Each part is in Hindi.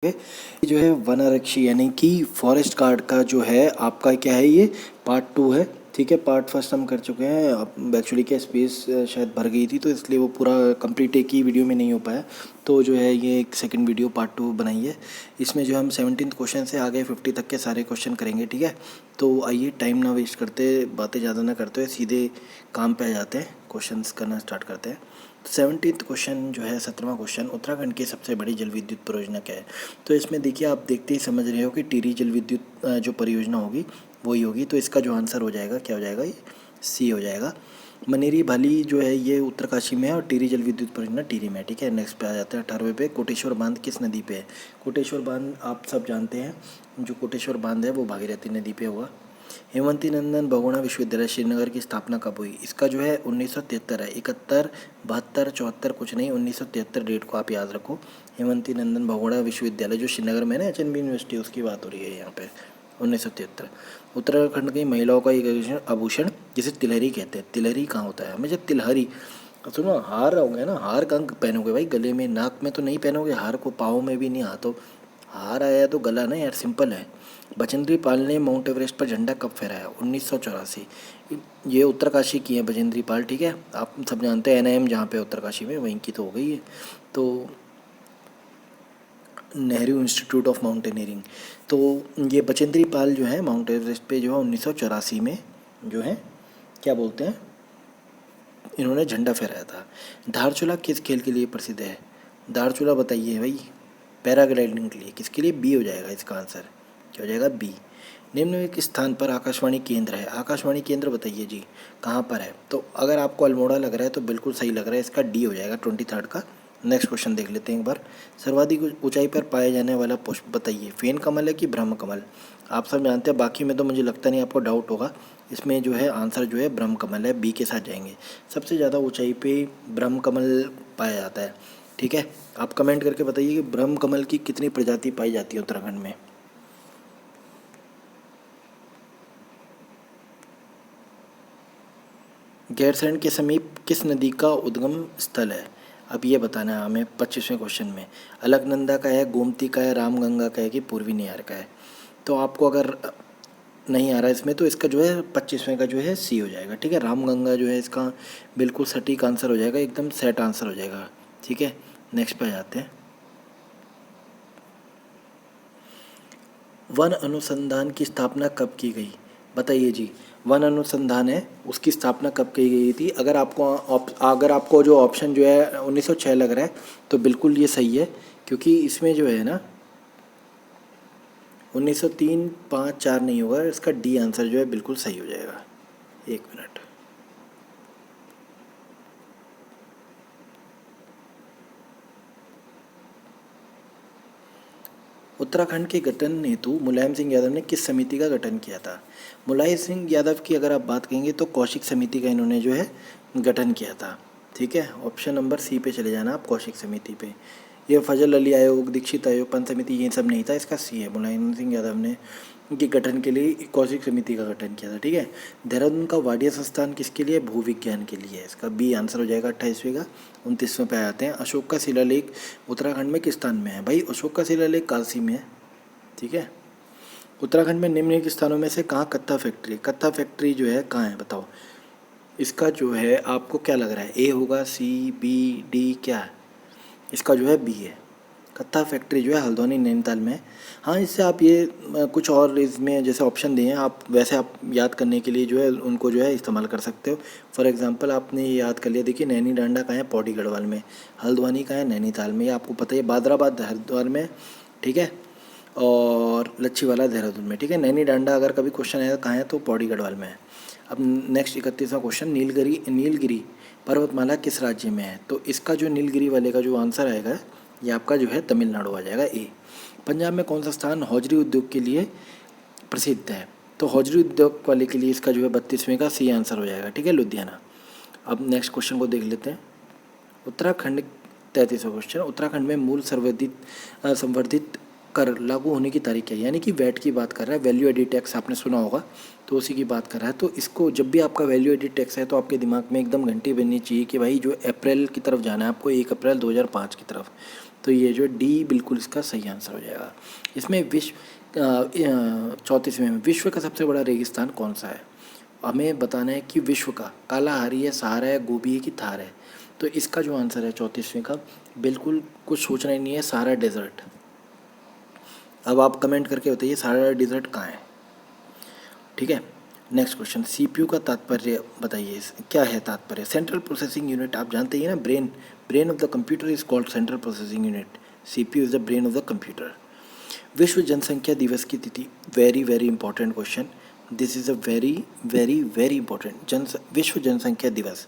ये जो है वन आरक्षी यानी कि फॉरेस्ट गार्ड का जो है आपका क्या है, ये पार्ट 2 है। ठीक है, पार्ट फर्स्ट हम कर चुके हैं। अब एक्चुअली क्या स्पेस शायद भर गई थी, तो इसलिए वो पूरा कंप्लीट एक ही वीडियो में नहीं हो पाया। तो जो है ये एक सेकंड वीडियो पार्ट 2 बनाई है। इसमें जो हम 17 क्वेश्चन से आगे 50 तक के सारे क्वेश्चन करेंगे। ठीक है, तो आइए टाइम ना वेस्ट करते, बातें ज़्यादा ना करते हुए सीधे काम पे आ जाते हैं, क्वेश्चन करना स्टार्ट करते हैं। 17th क्वेश्चन जो है 17वां क्वेश्चन, उत्तराखंड की सबसे बड़ी जल विद्युत परियोजना क्या है। तो इसमें देखिए, आप देखते ही समझ रहे हो कि टिहरी जल विद्युत जो परियोजना होगी वही होगी। तो इसका जो आंसर हो जाएगा, क्या हो जाएगा, ये सी हो जाएगा। मनेरी भाली जो है ये उत्तरकाशी में है और टिहरी जल विद्युत परियोजना टिहरी में है। ठीक है, नेक्स्ट पे आ जाते हैं 18वें पे। कोटेश्वर बांध किस नदी पे है। कोटेश्वर बांध आप सब जानते हैं, जो कोटेश्वर बांध है वो भागीरथी नदी पे हुआ। हेमवती नंदन बहुगुणा विश्वविद्यालय श्रीनगर की स्थापना कब हुई। इसका जो है 1973 है। 71, 72, 74 कुछ नहीं, 1973 डेट को आप याद रखो। हेमवती नंदन बहुगुणा विश्वविद्यालय जो श्रीनगर में है ना, HNB यूनिवर्सिटी, उसकी बात हो रही है यहाँ पे, 1973। उत्तराखंड की महिलाओं का एक आभूषण जिसे तिलहरी कहते हैं। तिलहरी कहाँ होता है, हमें जब तिलहरी सुनो, हार रहोगे ना, हार कहाँ पहनोगे भाई, गले में, नाक में तो नहीं पहनोगे हार को, पाँव में भी नहीं, हाथों। हार आया तो गला ना यार, सिंपल है। बचेंद्री पाल ने माउंट एवरेस्ट पर झंडा कब फहराया, 1984। ये उत्तरकाशी की है बचेंद्री पाल। ठीक है, आप सब जानते हैं NIM जहाँ पे उत्तरकाशी में, वहीं की तो हो गई है। तो नेहरू इंस्टीट्यूट ऑफ माउंटेनियरिंग। तो ये बचेंद्री पाल जो है माउंट एवरेस्ट पे जो है 1984 में जो है क्या बोलते हैं, इन्होंने झंडा फहराया था। धारचूला किस खेल के लिए प्रसिद्ध है। धारचूला बताइए भाई, पैराग्लाइडिंग के लिए। किसके लिए, बी हो जाएगा इसका आंसर, क्या हो जाएगा, बी। निम्नलिखित स्थान पर आकाशवाणी केंद्र है। आकाशवाणी केंद्र बताइए जी, कहाँ पर है। तो अगर आपको अल्मोड़ा लग रहा है तो बिल्कुल सही लग रहा है, इसका डी हो जाएगा 23rd का। नेक्स्ट क्वेश्चन देख लेते हैं एक बार। सर्वाधिक ऊंचाई पर पाया जाने वाला पुष्प बताइए। फेन कमल है कि ब्रह्म कमल। आप सब जानते हैं, बाकी में तो मुझे लगता नहीं आपको डाउट होगा। इसमें जो है आंसर जो है ब्रह्म कमल है, बी के साथ जाएंगे। सबसे ज़्यादा ऊंचाई पे ब्रह्म कमल पाया जाता है। ठीक है, आप कमेंट करके बताइए कि ब्रह्म कमल की कितनी प्रजाति पाई जाती है उत्तराखंड में। गैरसैंण के समीप किस नदी का उद्गम स्थल है। अब ये बताना है हमें 25वें क्वेश्चन में। अलकनंदा का है, गोमती का है, रामगंगा का है कि पूर्वी नियार का है। तो आपको अगर नहीं आ रहा है इसमें, तो इसका जो है 25वें का जो है सी हो जाएगा। ठीक है, रामगंगा जो है इसका बिल्कुल सटीक आंसर हो जाएगा, एकदम सेट आंसर हो जाएगा। ठीक है, नेक्स्ट पे आ जाते हैं। वन अनुसंधान की स्थापना कब की गई, बताइए जी। वन अनुसंधान है, उसकी स्थापना कब की गई थी। अगर आपको जो ऑप्शन जो है 1906 लग रहा है, तो बिल्कुल ये सही है, क्योंकि इसमें जो है ना 1903, 5, 4 नहीं होगा, इसका डी आंसर जो है बिल्कुल सही हो जाएगा। एक मिनट। उत्तराखंड के गठन हेतु मुलायम सिंह यादव ने किस समिति का गठन किया था। मुलायम सिंह यादव की अगर आप बात करेंगे तो कौशिक समिति का इन्होंने जो है गठन किया था। ठीक है, ऑप्शन नंबर सी पे चले जाना आप, कौशिक समिति पे। ये फजल अली आयोग, दीक्षित आयोग, पंत समिति, ये सब नहीं था, इसका सी है। मुलायम सिंह यादव ने के गठन के लिए कौशिक समिति का गठन किया था। ठीक है, देहरादून का वाडिया संस्थान किसके लिए, भूविज्ञान के लिए है, इसका बी आंसर हो जाएगा 28वें का। 29वें पे आते हैं। अशोक का शिलालेख उत्तराखंड में किस स्थान में है। भाई अशोक का शिलालेख कालसी में है। ठीक है, उत्तराखंड में निम्नलिखित स्थानों में से कहाँ कत्था फैक्ट्री, कत्था फैक्ट्री जो है कहाँ है बताओ। इसका जो है आपको क्या लग रहा है, ए होगा, सी, बी, डी, क्या है। इसका जो है बी है। कत्था फैक्ट्री जो है हल्द्वानी नैनीताल में है। हाँ, इससे आप ये कुछ और इसमें जैसे ऑप्शन दिए हैं, आप वैसे आप याद करने के लिए जो है उनको जो है इस्तेमाल कर सकते हो। फॉर एग्जांपल आपने ये याद कर लिया, देखिए नैनी डांडा का है पौड़ी गढ़वाल में, हल्द्वानी का है नैनीताल में, ये आपको पता है, बादराबाद हरिद्वार में। ठीक है, और लच्छीवाला देहरादून में। ठीक है, नैनी डांडा अगर कभी क्वेश्चन आएगा कहाँ है, तो पौड़ी गढ़वाल में है। अब नेक्स्ट 31वां क्वेश्चन, नीलगिरी पर्वतमाला किस राज्य में है। तो इसका जो नीलगिरी वाले का जो आंसर आएगा, ये आपका जो है तमिलनाडु आ जाएगा, ए। पंजाब में कौन सा स्थान हौजरी उद्योग के लिए प्रसिद्ध है। तो हौजरी उद्योग वाले के लिए इसका जो है 32वें का सी आंसर हो जाएगा। ठीक है, लुधियाना। अब नेक्स्ट क्वेश्चन को देख लेते हैं। उत्तराखंड 33वां क्वेश्चन, उत्तराखंड में मूल संवर्धित कर लागू होने की तारीख क्या है। यानी कि वैट की बात कर रहा है, वैल्यू एडिड टैक्स आपने सुना होगा, तो उसी की बात कर रहा है। तो इसको जब भी आपका वैल्यू एडिड टैक्स है, तो आपके दिमाग में एकदम घंटी बननी चाहिए कि भाई जो अप्रैल की तरफ जाना है आपको, 1 अप्रैल 2005 की तरफ। तो तो ये जो डी बिल्कुल इसका सही आंसर हो जाएगा। इसमें 34वें में विश्व का सबसे बड़ा रेगिस्तान कौन सा है? हमें बताना है कि विश्व का कालाहारी है, सहारा है, गोबी है कि थार है। तो इसका जो आंसर है 34वें का, बिल्कुल कुछ सोचना ही नहीं है, सहारा डेजर्ट। अब आप कमेंट करके बताइए सहारा डेजर्ट कहाँ है। ठीक है, नेक्स्ट क्वेश्चन, सीपीयू का तात्पर्य बताइए, क्या है तात्पर्य? सेंट्रल प्रोसेसिंग यूनिट, आप जानते ही ना, brain of the computer is called central processing unit. CPU is the brain of the computer. विश्व जनसंख्या दिवस की तिथि, very very important question, this is a very very very important. विश्व जनसंख्या दिवस,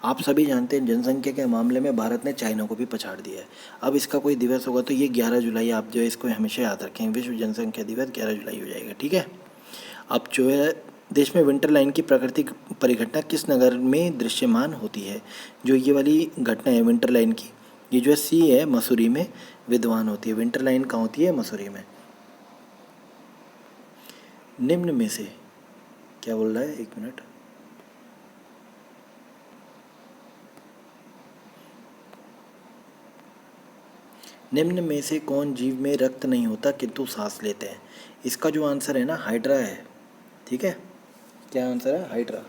आप सभी जानते हैं जनसंख्या के मामले में भारत ने चाइना को भी पछाड़ दिया है। अब इसका कोई दिवस होगा तो ये 11 जुलाई, आप जो है इसको हमेशा याद रखें, विश्व जनसंख्या दिवस 11 जुलाई हो जाएगा। ठीक है, अब जो है देश में विंटर लाइन की प्राकृतिक परिघटना किस नगर में दृश्यमान होती है? जो ये वाली घटना है विंटर लाइन की, ये जो है सी है मसूरी में विद्वान होती है। विंटर लाइन कहाँ होती है? मसूरी में। निम्न में से, क्या बोल रहा है, एक मिनट, निम्न में से कौन जीव में रक्त नहीं होता किंतु सांस लेते हैं? इसका जो आंसर है ना, हाइड्रा है। ठीक है, क्या आंसर है? हाइड्रा।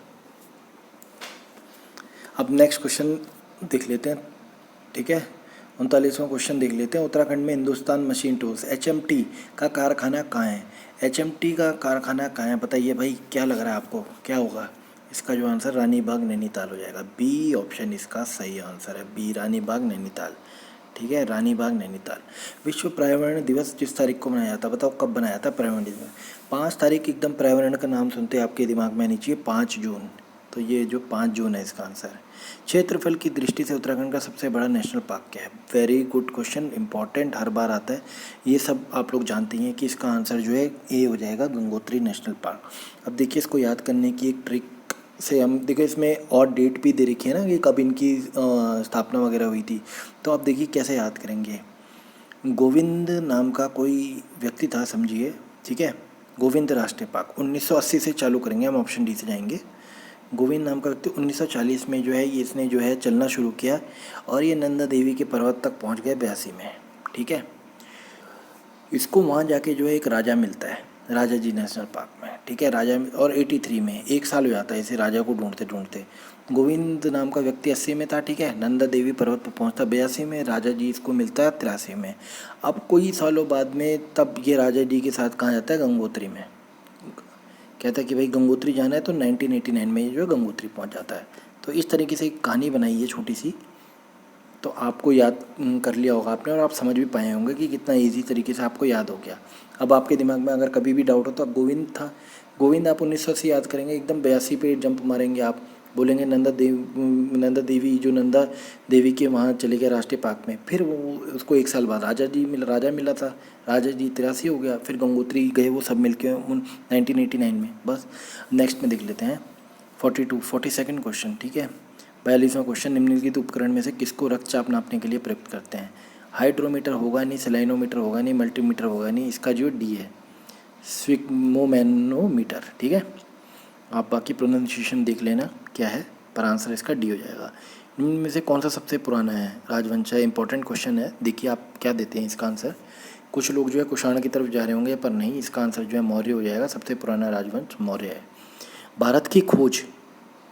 अब नेक्स्ट क्वेश्चन देख लेते हैं। ठीक है, 39वां क्वेश्चन देख लेते हैं। उत्तराखंड में हिंदुस्तान मशीन टूल्स HMT का कारखाना कहाँ है? HMT का कारखाना कहाँ है बताइए भाई, क्या लग रहा है आपको, क्या होगा? इसका जो आंसर रानी बाग नैनीताल हो जाएगा। बी ऑप्शन इसका सही आंसर है, बी रानी बाग नैनीताल। ठीक है, रानी बाग नैनीताल। विश्व पर्यावरण दिवस किस तारीख को मनाया जाता है? बताओ कब बनाया था पर्यावरण दिवस? 5 तारीख, एकदम पर्यावरण का नाम सुनते आपके दिमाग में आनी चाहिए, 5 जून। तो ये जो 5 जून है इसका आंसर। क्षेत्रफल की दृष्टि से उत्तराखंड का सबसे बड़ा नेशनल पार्क क्या है? वेरी गुड क्वेश्चन, इंपॉर्टेंट, हर बार आता है ये सब, आप लोग जानते हैं कि इसका आंसर जो है ए हो जाएगा, गंगोत्री नेशनल पार्क। अब देखिए इसको याद करने की एक ट्रिक से हम देखिए, इसमें और डेट भी दे रखी है ना कि कब इनकी स्थापना वगैरह हुई थी। तो आप देखिए कैसे याद करेंगे। गोविंद नाम का कोई व्यक्ति था समझिए, ठीक है, गोविंद राष्ट्रीय पार्क 1980 से चालू करेंगे हम, ऑप्शन डी से जाएंगे। गोविंद नाम का व्यक्ति 1940 में जो है ये इसने जो है चलना शुरू किया और ये नंदा देवी के पर्वत तक पहुंच गए 82 में। ठीक है, इसको वहाँ जाके जो है एक राजा मिलता है, राजा जी नेशनल पार्क में। ठीक है, राजा, और 83 में 1 साल हो जाता है इसे राजा को ढूंढते ढूंढते। गोविंद नाम का व्यक्ति 80 में था। ठीक है, नंदा देवी पर्वत पर पहुंचता 82 में, राजा जी इसको मिलता है 83 में। अब कोई सालों बाद में तब ये राजा जी के साथ कहाँ जाता है? गंगोत्री में। कहता है कि भाई गंगोत्री जाना है, तो 1989 में ये जो है गंगोत्री पहुंच जाता है। तो इस तरीके से एक कहानी बनाई है छोटी सी, तो आपको याद कर लिया होगा आपने और आप समझ भी पाए होंगे कि कितना इजी तरीके से आपको याद हो गया। अब आपके दिमाग में अगर कभी भी डाउट हो तो आप गोविंद था, गोविंद आप 1980 याद करेंगे, एकदम 82 पे जंप मारेंगे, आप बोलेंगे नंदा देवी जो नंदा देवी के वहाँ चले गए राष्ट्रीय पार्क में। फिर वो उसको 1 साल बाद राजा मिला था, राजा जी 83 हो गया, फिर गंगोत्री गए वो सब मिल के 1989 में। बस नेक्स्ट में देख लेते हैं 42 क्वेश्चन। ठीक है, 42वां क्वेश्चन, निम्नलिखित उपकरण में से किसको रक्तचाप नापने के लिए प्रयुक्त करते हैं? हाइड्रोमीटर होगा नहीं, सेलाइनोमीटर होगा नहीं, मल्टीमीटर होगा नहीं, इसका जो डी है स्फिग्मोमैनोमीटर। ठीक है, आप बाकी प्रोनाउंसिएशन देख लेना क्या है, पर आंसर इसका डी हो जाएगा। निम्न में से कौन सा सबसे पुराना है? राजवंश है, इंपॉर्टेंट क्वेश्चन है, देखिए आप क्या देते हैं इसका आंसर। कुछ लोग जो है कुषाण की तरफ जा रहे होंगे, पर नहीं, इसका आंसर जो है मौर्य हो जाएगा। सबसे पुराना राजवंश मौर्य है। भारत की खोज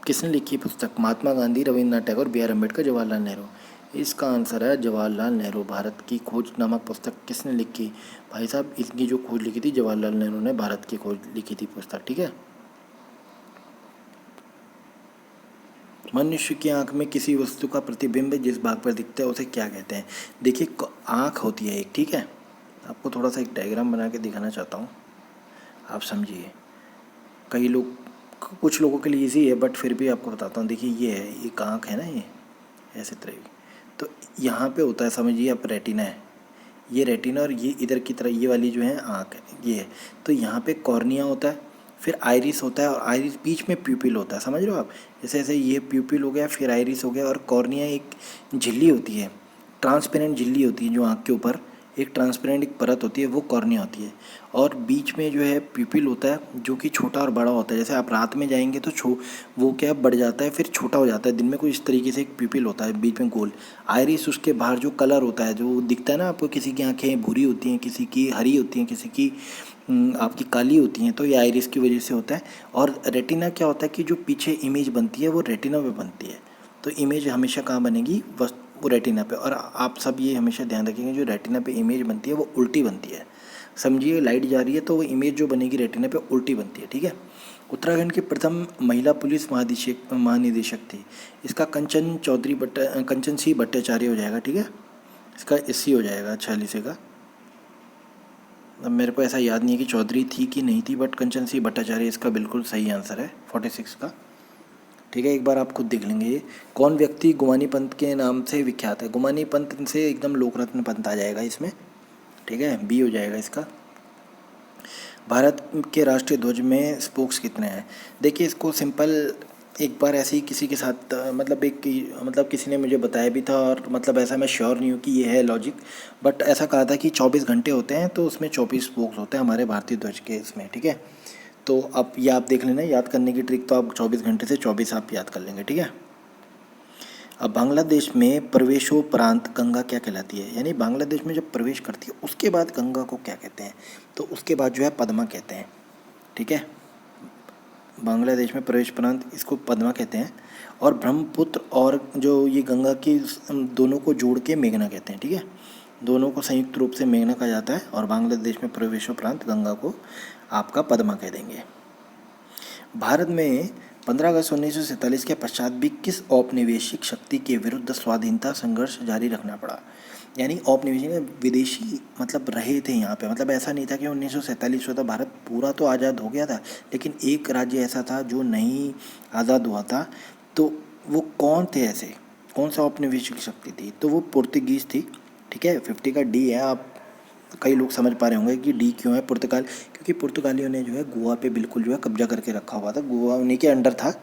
किसने लिखी पुस्तक? महात्मा गांधी, रविन्द्रनाथ टैगोर, BR अम्बेडकर, जवाहरलाल नेहरू। इसका आंसर है जवाहरलाल नेहरू। भारत की खोज नामक पुस्तक किसने लिखी? भाई साहब, इसकी जो खोज लिखी थी जवाहरलाल नेहरू ने, भारत की खोज लिखी थी पुस्तक। ठीक है, मनुष्य की आंख में किसी वस्तु का प्रतिबिंब जिस भाग पर दिखता है उसे क्या कहते हैं? देखिए आंख होती है एक, ठीक है, आपको थोड़ा सा एक डायग्राम बना के दिखाना चाहता हूँ, आप समझिए। कई लोग, कुछ लोगों के लिए इजी है, बट फिर भी आपको बताता हूँ। देखिए ये है, एक आँख है ना, ये ऐसे तरह की, तो यहाँ पे होता है, समझिए आप, रेटिना है, ये रेटिना, और ये इधर की तरह ये वाली जो है आँख है, ये है। तो यहाँ पे कॉर्निया होता है, फिर आइरिस होता है, और आइरिस बीच में प्यूपिल होता है, समझ रहे हो आप? जैसे ऐसे ये प्यूपिल हो गया, फिर आइरिस हो गया, और कॉर्निया एक झिल्ली होती है, ट्रांसपेरेंट झिल्ली होती है जो आँख के ऊपर एक ट्रांसपेरेंट एक परत होती है, वो कॉर्निया होती है, और बीच में जो है प्यूपिल होता है जो कि छोटा और बड़ा होता है। जैसे आप रात में जाएंगे तो वो क्या बढ़ जाता है, फिर छोटा हो जाता है। दिन में कुछ इस तरीके से एक प्यूपिल होता है बीच में गोल। आइरिस उसके बाहर जो कलर होता है जो दिखता है ना आपको, किसी की आंखें भूरी होती हैं, किसी की हरी होती हैं, किसी की आपकी काली होती हैं, तो ये आइरिस की वजह से होता है। और रेटिना क्या होता है कि जो पीछे इमेज बनती है वो रेटिना पे बनती है। तो इमेज हमेशा कहाँ बनेगी, बस वो रेटिना पे। और आप सब ये हमेशा ध्यान रखेंगे, जो रेटिना पे इमेज बनती है वो उल्टी बनती है। समझिए लाइट जा रही है तो वो इमेज जो बनेगी रेटिना पे उल्टी बनती है, ठीक है। उत्तराखंड की प्रथम महिला पुलिस महानिदेशक थी, इसका कंचन सी भट्टाचार्य हो जाएगा, ठीक है। इसका इसी हो जाएगा 46 का। अब मेरे को ऐसा याद नहीं है कि चौधरी थी कि नहीं थी, बट कंचन सी भट्टाचार्य इसका बिल्कुल सही आंसर है 46 का, ठीक है। एक बार आप खुद देख लेंगे। ये कौन व्यक्ति गुमानी पंथ के नाम से विख्यात है? गुमानी पंथ से एकदम लोकरत्न पंथ आ जाएगा इसमें, ठीक है, बी हो जाएगा इसका। भारत के राष्ट्रीय ध्वज में स्पोक्स कितने हैं? देखिए इसको सिंपल एक बार ऐसे ही किसी के साथ मतलब किसी ने मुझे बताया भी था, और मतलब ऐसा मैं श्योर नहीं हूँ कि ये है लॉजिक, बट ऐसा कहा था कि 24 घंटे होते हैं तो उसमें 24 स्पोक्स होते हैं हमारे भारतीय ध्वज के इसमें, ठीक है। तो अब ये आप देख लेना, याद करने की ट्रिक तो आप 24 घंटे से 24 आप याद कर लेंगे, ठीक है। अब बांग्लादेश में प्रवेशोपरांत गंगा क्या कहलाती है? यानी बांग्लादेश में जब प्रवेश करती है उसके बाद गंगा को क्या कहते हैं? तो उसके बाद जो है पद्मा कहते हैं, ठीक है। बांग्लादेश में प्रवेशोपरांत इसको पद्मा कहते हैं, और ब्रह्मपुत्र और जो ये गंगा की दोनों को जोड़ के मेघना कहते हैं, ठीक है। दोनों को संयुक्त रूप से मेघना कहा जाता है, और बांग्लादेश में प्रवेशोपरांत गंगा को आपका पद्मा कह देंगे। भारत में 15 अगस्त 1947 के पश्चात भी किस औपनिवेशिक शक्ति के विरुद्ध स्वाधीनता संघर्ष जारी रखना पड़ा? यानी औपनिवेशिक विदेशी मतलब रहे थे यहाँ पे, मतलब ऐसा नहीं था कि 1947 हुआ था, भारत पूरा तो आज़ाद हो गया था, लेकिन एक राज्य ऐसा था जो नहीं आज़ाद हुआ था। तो वो कौन थे ऐसे, कौन सा औपनिवेशिक शक्ति थी? तो वो पुर्तगीज़ थी, ठीक है। 50 का डी है। आप कई लोग समझ पा रहे होंगे कि डी क्यों है, पुर्तगाल, क्योंकि पुर्तगालियों ने जो है गोवा पे बिल्कुल जो है कब्जा करके रखा हुआ था, गोवा उन्हीं के अंडर था।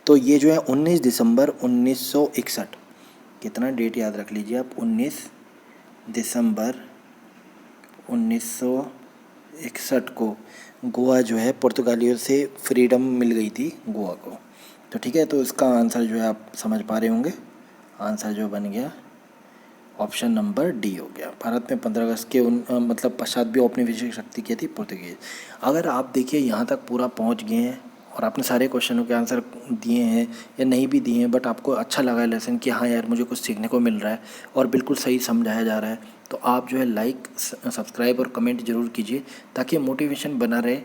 तो ये जो है 19 दिसंबर 1961, कितना डेट याद रख लीजिए आप, 19 दिसंबर 1961 को गोवा जो है पुर्तगालियों से फ्रीडम मिल गई थी गोवा को। तो ठीक है, तो इसका आंसर जो है आप समझ पा रहे होंगे, आंसर जो बन गया ऑप्शन नंबर डी हो गया। भारत में 15 अगस्त के मतलब पश्चात भी औपनिवेशिक शक्ति की थी पुर्तगीज। अगर आप देखिए यहाँ तक पूरा पहुँच गए हैं और आपने सारे क्वेश्चनों के आंसर दिए हैं या नहीं भी दिए हैं, बट आपको अच्छा लगा है लेसन कि हाँ यार मुझे कुछ सीखने को मिल रहा है और बिल्कुल सही समझाया जा रहा है, तो आप जो है लाइक, सब्सक्राइब और कमेंट ज़रूर कीजिए ताकि मोटिवेशन बना रहे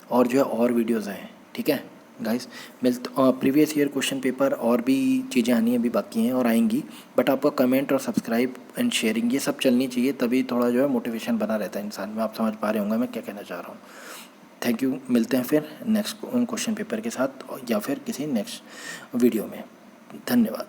और जो है और वीडियोज़ आएँ, ठीक है guys. Previous year question paper और भी चीज़ें आनी अभी बाकी हैं और आएंगी, बट आपका कमेंट और सब्सक्राइब एंड शेयरिंग ये सब चलनी चाहिए, तभी थोड़ा जो है मोटिवेशन बना रहता है इंसान में। आप समझ पा रहे होंगे मैं क्या कहना चाह रहा हूँ। थैंक यू, मिलते हैं फिर नेक्स्ट क्वेश्चन पेपर के साथ या फिर किसी नेक्स्ट वीडियो में। धन्यवाद।